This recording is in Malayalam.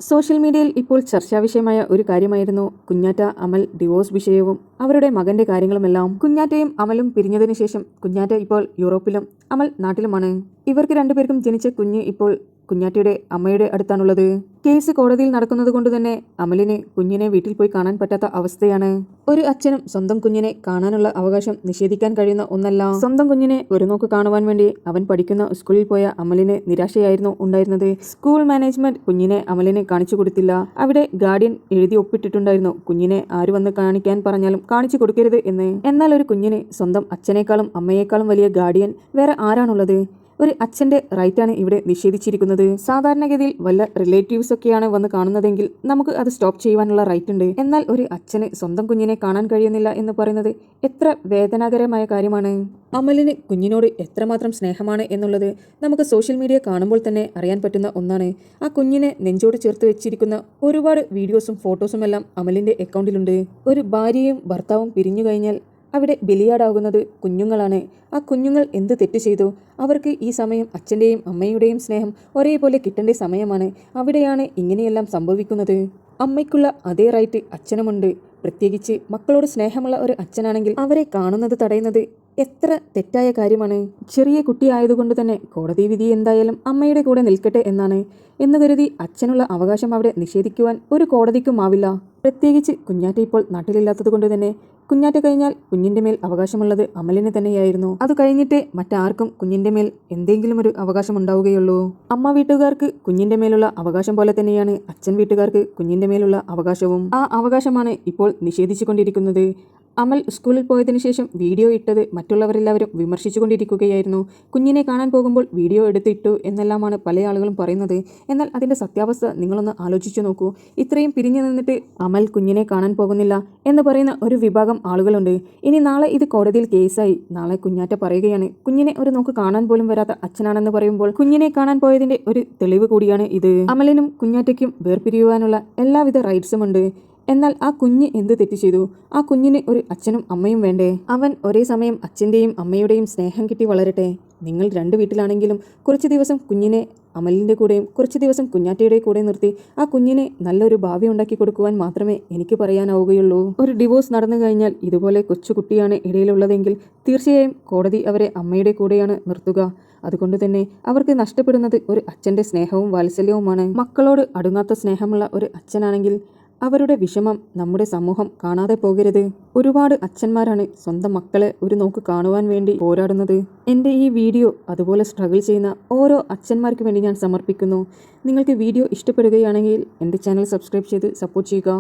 സോഷ്യൽ മീഡിയയിൽ ഇപ്പോൾ ചർച്ചാവിഷയമായ ഒരു കാര്യമായിരുന്നു കുഞ്ഞാറ്റ അമൽ ഡിവോഴ്സ് വിഷയവും അവരുടെ മകന്റെ കാര്യങ്ങളുമെല്ലാം. കുഞ്ഞാറ്റയും അമലും പിരിഞ്ഞതിനു ശേഷം കുഞ്ഞാറ്റ ഇപ്പോൾ യൂറോപ്പിലും അമൽ നാട്ടിലുമാണ്. ഇവർക്ക് രണ്ടുപേർക്കും ജനിച്ച കുഞ്ഞ് ഇപ്പോൾ കുഞ്ഞാറ്റയുടെ അമ്മയുടെ അടുത്താണുള്ളത്. കേസ് കോടതിയിൽ നടക്കുന്നത് കൊണ്ട് തന്നെ അമലിന് കുഞ്ഞിനെ വീട്ടിൽ പോയി കാണാൻ പറ്റാത്ത അവസ്ഥയാണ്. ഒരു അച്ഛനും സ്വന്തം കുഞ്ഞിനെ കാണാനുള്ള അവകാശം നിഷേധിക്കാൻ കഴിയുന്ന ഒന്നല്ല. സ്വന്തം കുഞ്ഞിനെ ഒരു നോക്ക് കാണുവാൻ വേണ്ടി അവൻ പഠിക്കുന്ന സ്കൂളിൽ പോയ അമലിന് നിരാശയായിരുന്നു ഉണ്ടായിരുന്നത്. സ്കൂൾ മാനേജ്മെന്റ് കുഞ്ഞിനെ അമലിന് കാണിച്ചു കൊടുത്തില്ല. അവിടെ ഗാർഡിയൻ എഴുതി ഒപ്പിട്ടിട്ടുണ്ടായിരുന്നു കുഞ്ഞിനെ ആര് വന്ന് കാണിക്കാൻ പറഞ്ഞാലും കാണിച്ചു കൊടുക്കരുത് എന്ന്. എന്നാൽ ഒരു കുഞ്ഞിന് സ്വന്തം അച്ഛനേക്കാളും അമ്മയേക്കാളും വലിയ ഗാർഡിയൻ വേറെ ആരാണുള്ളത്? ഒരു അച്ഛന്റെ റൈറ്റാണ് ഇവിടെ നിഷേധിച്ചിരിക്കുന്നത്. സാധാരണഗതിയിൽ വല്ല റിലേറ്റീവ്സ് ഒക്കെയാണ് വന്ന് കാണുന്നതെങ്കിൽ നമുക്ക് അത് സ്റ്റോപ്പ് ചെയ്യുവാനുള്ള റൈറ്റ് ഉണ്ട്. എന്നാൽ ഒരു അച്ഛന് സ്വന്തം കുഞ്ഞിനെ കാണാൻ കഴിയുന്നില്ല എന്ന് പറയുന്നത് എത്ര വേദനാകരമായ കാര്യമാണ്. അമലിന് കുഞ്ഞിനോട് എത്രമാത്രം സ്നേഹമാണ് എന്നുള്ളത് നമുക്ക് സോഷ്യൽ മീഡിയ കാണുമ്പോൾ തന്നെ അറിയാൻ പറ്റുന്ന ഒന്നാണ്. ആ കുഞ്ഞിനെ നെഞ്ചോട് ചേർത്ത് വെച്ചിരിക്കുന്ന ഒരുപാട് വീഡിയോസും ഫോട്ടോസും എല്ലാം അമലിന്റെ അക്കൗണ്ടിലുണ്ട്. ഒരു ഭാര്യയും ഭർത്താവും പിരിഞ്ഞു കഴിഞ്ഞാൽ അവിടെ ബലിയാടാകുന്നത് കുഞ്ഞുങ്ങളാണ്. ആ കുഞ്ഞുങ്ങൾ എന്ത് തെറ്റ് ചെയ്തു? അവർക്ക് ഈ സമയം അച്ഛൻ്റെയും അമ്മയുടെയും സ്നേഹം ഒരേപോലെ കിട്ടേണ്ട സമയമാണ്. അവിടെയാണ് ഇങ്ങനെയെല്ലാം സംഭവിക്കുന്നത്. അമ്മയ്ക്കുള്ള അതേ റൈറ്റ് അച്ഛനുമുണ്ട്. പ്രത്യേകിച്ച് മക്കളോട് സ്നേഹമുള്ള ഒരു അച്ഛനാണെങ്കിൽ അവരെ കാണുന്നത് തടയുന്നത് എത്ര തെറ്റായ കാര്യമാണ്. ചെറിയ കുട്ടിയായതുകൊണ്ട് തന്നെ കോടതി വിധി എന്തായാലും അമ്മയുടെ കൂടെ നിൽക്കട്ടെ എന്നാണ് എന്ന് കരുതി അച്ഛനുള്ള അവകാശം അവിടെ നിഷേധിക്കുവാൻ ഒരു കോടതിക്കും ആവില്ല. പ്രത്യേകിച്ച് കുഞ്ഞാറ്റ ഇപ്പോൾ നാട്ടിലില്ലാത്തത് കൊണ്ട് തന്നെ കുഞ്ഞാറ്റ കഴിഞ്ഞാൽ കുഞ്ഞിന്റെ മേൽ അവകാശമുള്ളത് അമലിന് തന്നെയായിരുന്നു. അത് കഴിഞ്ഞിട്ട് മറ്റാർക്കും കുഞ്ഞിന്റെ മേൽ എന്തെങ്കിലും ഒരു അവകാശം ഉണ്ടാവുകയുള്ളൂ. അമ്മ വീട്ടുകാർക്ക് കുഞ്ഞിന്റെ മേലുള്ള അവകാശം പോലെ തന്നെയാണ് അച്ഛൻ വീട്ടുകാർക്ക് കുഞ്ഞിന്റെ മേലുള്ള അവകാശവും. ആ അവകാശമാണ് ഇപ്പോൾ നിഷേധിച്ചുകൊണ്ടിരിക്കുന്നത്. അമൽ സ്കൂളിൽ പോയതിനു ശേഷം വീഡിയോ ഇട്ടത് മറ്റുള്ളവരെല്ലാവരും വിമർശിച്ചുകൊണ്ടിരിക്കുകയായിരുന്നു. കുഞ്ഞിനെ കാണാൻ പോകുമ്പോൾ വീഡിയോ എടുത്തിട്ടു എന്നെല്ലാമാണ് പല ആളുകളും പറയുന്നത്. എന്നാൽ അതിൻ്റെ സത്യാവസ്ഥ നിങ്ങളൊന്ന് ആലോചിച്ചു നോക്കൂ. ഇത്രയും പിരിഞ്ഞു നിന്നിട്ട് അമൽ കുഞ്ഞിനെ കാണാൻ പോകുന്നില്ല എന്ന് പറയുന്ന ഒരു വിഭാഗം ആളുകളുണ്ട്. ഇനി നാളെ ഇത് കോടതിയിൽ കേസായി. നാളെ കുഞ്ഞാറ്റ പറയുകയാണ് കുഞ്ഞിനെ ഒരു നോക്ക് കാണാൻ പോലും വരാത്ത അച്ഛനാണെന്ന് പറയുമ്പോൾ കുഞ്ഞിനെ കാണാൻ പോയതിൻ്റെ ഒരു തെളിവ് കൂടിയാണ് ഇത്. അമലിനും കുഞ്ഞാറ്റയ്ക്കും വേർപിരിയുവാനുള്ള എല്ലാവിധ റൈറ്റ്സും ഉണ്ട്. എന്നാൽ ആ കുഞ്ഞ് എന്ത് തെറ്റ് ചെയ്തു? ആ കുഞ്ഞിന് ഒരു അച്ഛനും അമ്മയും വേണ്ടേ? അവൻ ഒരേ സമയം അച്ഛൻ്റെയും അമ്മയുടെയും സ്നേഹം കിട്ടി വളരട്ടെ. നിങ്ങൾ രണ്ട് വീട്ടിലാണെങ്കിലും കുറച്ച് ദിവസം കുഞ്ഞിനെ അമലിൻ്റെ കൂടെയും കുറച്ച് ദിവസം കുഞ്ഞാറ്റയുടെ കൂടെ നിർത്തി ആ കുഞ്ഞിനെ നല്ലൊരു ഭാവി ഉണ്ടാക്കി കൊടുക്കുവാൻ മാത്രമേ എനിക്ക് പറയാനാവുകയുള്ളൂ. ഒരു ഡിവോഴ്സ് നടന്നു കഴിഞ്ഞാൽ ഇതുപോലെ കൊച്ചുകുട്ടിയാണ് ഇടയിലുള്ളതെങ്കിൽ തീർച്ചയായും കോടതി അവരെ അമ്മയുടെ കൂടെയാണ് നിർത്തുക. അതുകൊണ്ട് തന്നെ അവർക്ക് നഷ്ടപ്പെടുന്നത് ഒരു അച്ഛൻ്റെ സ്നേഹവും വാത്സല്യവുമാണ്. മക്കളോട് അടുങ്ങാത്ത സ്നേഹമുള്ള ഒരു അച്ഛനാണെങ്കിൽ അവരുടെ വിഷമം നമ്മുടെ സമൂഹം കാണാതെ പോകരുത്. ഒരുപാട് അച്ഛന്മാരാണ് സ്വന്തം മക്കളെ ഒരു നോക്ക് കാണുവാൻ വേണ്ടി പോരാടുന്നത്. എൻ്റെ ഈ വീഡിയോ അതുപോലെ സ്ട്രഗിൾ ചെയ്യുന്ന ഓരോ അച്ഛന്മാർക്ക് വേണ്ടി ഞാൻ സമർപ്പിക്കുന്നു. നിങ്ങൾക്ക് വീഡിയോ ഇഷ്ടപ്പെടുകയാണെങ്കിൽ എൻ്റെ ചാനൽ സബ്സ്ക്രൈബ് ചെയ്ത് സപ്പോർട്ട് ചെയ്യുക.